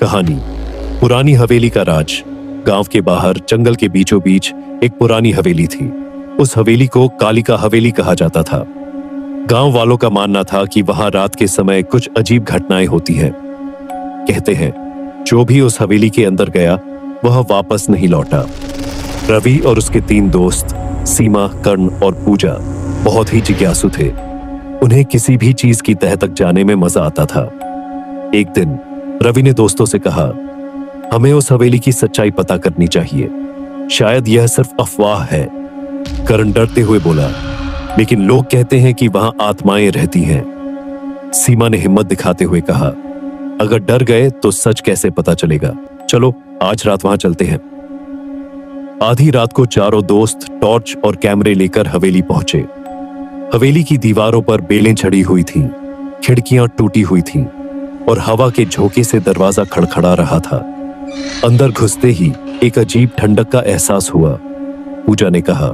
कहानी पुरानी हवेली का राज। गांव के बाहर जंगल के बीचों बीच एक पुरानी हवेली थी। उस हवेली को कालिका हवेली कहा जाता था। गांव वालों का मानना था कि वहां रात के समय कुछ अजीब घटनाएं होती हैं। कहते हैं जो भी उस हवेली के अंदर गया वह वापस नहीं लौटा। रवि और उसके 3 दोस्त सीमा, कर्ण और पूजा बहुत ही जिज्ञासु थे। उन्हें किसी भी चीज की तह तक जाने में मजा आता था। एक दिन रवि ने दोस्तों से कहा, हमें उस हवेली की सच्चाई पता करनी चाहिए, शायद यह सिर्फ अफवाह है। कर्ण डरते हुए बोला, लेकिन लोग कहते हैं कि वहां आत्माएं रहती हैं। सीमा ने हिम्मत दिखाते हुए कहा, अगर डर गए तो सच कैसे पता चलेगा, चलो आज रात वहां चलते हैं। आधी रात को चारों दोस्त टॉर्च और कैमरे लेकर हवेली पहुंचे। हवेली की दीवारों पर बेलें चढ़ी हुई थीं, खिड़कियां टूटी हुई थीं और हवा के झोंके से दरवाजा खड़खड़ा रहा था। अंदर घुसते ही एक अजीब ठंडक का एहसास हुआ। पूजा ने कहा,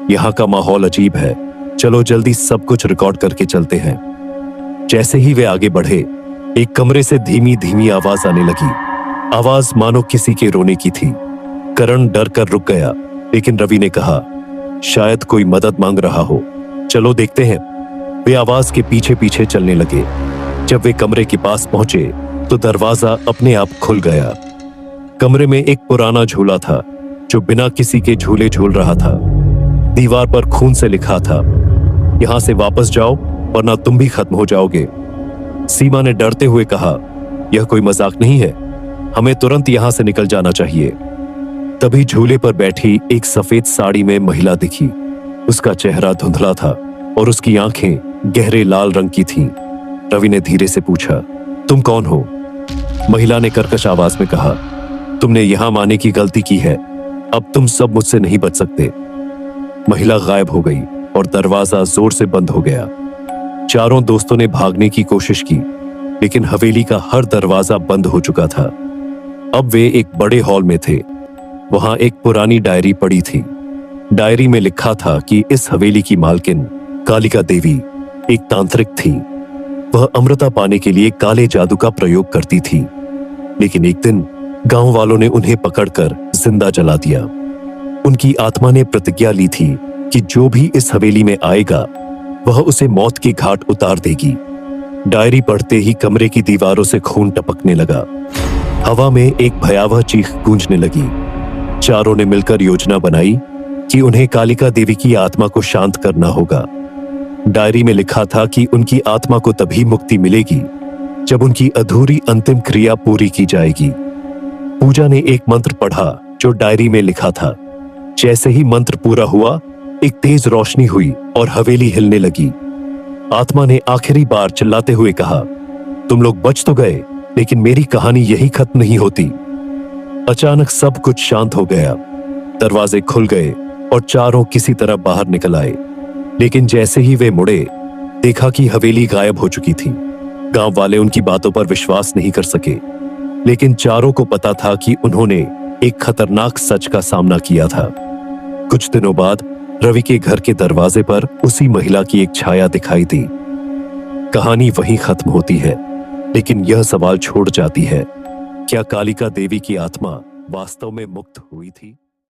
यहाँ का माहौल अजीब है, चलो जल्दी सब कुछ रिकॉर्ड करके चलते हैं। जैसे ही वे आगे बढ़े, एक कमरे से धीमी धीमी आवाज आने लगी। आवाज मानो किसी के रोने की थी। कर्ण डर कर रुक गया, लेकिन रवि ने कहा, शायद कोई मदद मांग रहा हो, चलो देखते हैं। वे आवाज के पीछे पीछे चलने लगे। जब वे कमरे के पास पहुंचे तो दरवाजा अपने आप खुल गया। कमरे में एक पुराना झूला था जो बिना किसी के झूले झूल रहा था। दीवार पर खून से लिखा था, यहां से वापस जाओ वरना तुम भी खत्म हो जाओगे। सीमा ने डरते हुए कहा, यह कोई मजाक नहीं है, हमें तुरंत यहां से निकल जाना चाहिए। तभी झूले पर बैठी एक सफेद साड़ी में महिला दिखी। उसका चेहरा धुंधला था और उसकी आंखें गहरे लाल रंग की थीं। रवि ने धीरे से पूछा, तुम कौन हो? महिला ने कर्कश आवाज में कहा, तुमने यहां आने की गलती की है, अब तुम सब मुझसे नहीं बच सकते। महिला गायब हो गई और दरवाजा जोर से बंद हो गया। चारों दोस्तों ने भागने की कोशिश की, लेकिन हवेली का हर दरवाजा बंद हो चुका था। अब वे एक बड़े हॉल में थे। वहां एक पुरानी डायरी पड़ी थी। डायरी में लिखा था कि इस हवेली की मालकिन कालिका देवी एक तांत्रिक थी। वह अमृता पाने के लिए काले जादू का प्रयोग करती थी, लेकिन एक दिन गांव वालों ने उन्हें पकड़कर जिंदा जला दिया। उनकी आत्मा ने प्रतिज्ञा ली थी कि जो भी इस हवेली में आएगा वह उसे मौत के घाट उतार देगी। डायरी पढ़ते ही कमरे की दीवारों से खून टपकने लगा। हवा में एक भयावह चीख गूंजने लगी। चारों ने मिलकर योजना बनाई कि उन्हें कालिका देवी की आत्मा को शांत करना होगा। डायरी में लिखा था कि उनकी आत्मा को तभी मुक्ति मिलेगी जब उनकी अधूरी अंतिम क्रिया पूरी की जाएगी। पूजा ने एक मंत्र पढ़ा जो डायरी में लिखा था। जैसे ही मंत्र पूरा हुआ, एक तेज रोशनी हुई और हवेली हिलने लगी। आत्मा ने आखिरी बार चिल्लाते हुए कहा, तुम लोग बच तो गए, लेकिन मेरी कहानी यही खत्म नहीं होती। अचानक सब कुछ शांत हो गया। दरवाजे खुल गए और चारों किसी तरह बाहर निकल आए, लेकिन जैसे ही वे मुड़े, देखा कि हवेली गायब हो चुकी थी। गांव वाले उनकी बातों पर विश्वास नहीं कर सके, लेकिन चारों को पता था कि उन्होंने एक खतरनाक सच का सामना किया था। कुछ दिनों बाद रवि के घर के दरवाजे पर उसी महिला की एक छाया दिखाई दी। कहानी वहीं खत्म होती है, लेकिन यह सवाल छोड़ जाती है, क्या कालिका देवी की आत्मा वास्तव में मुक्त हुई थी?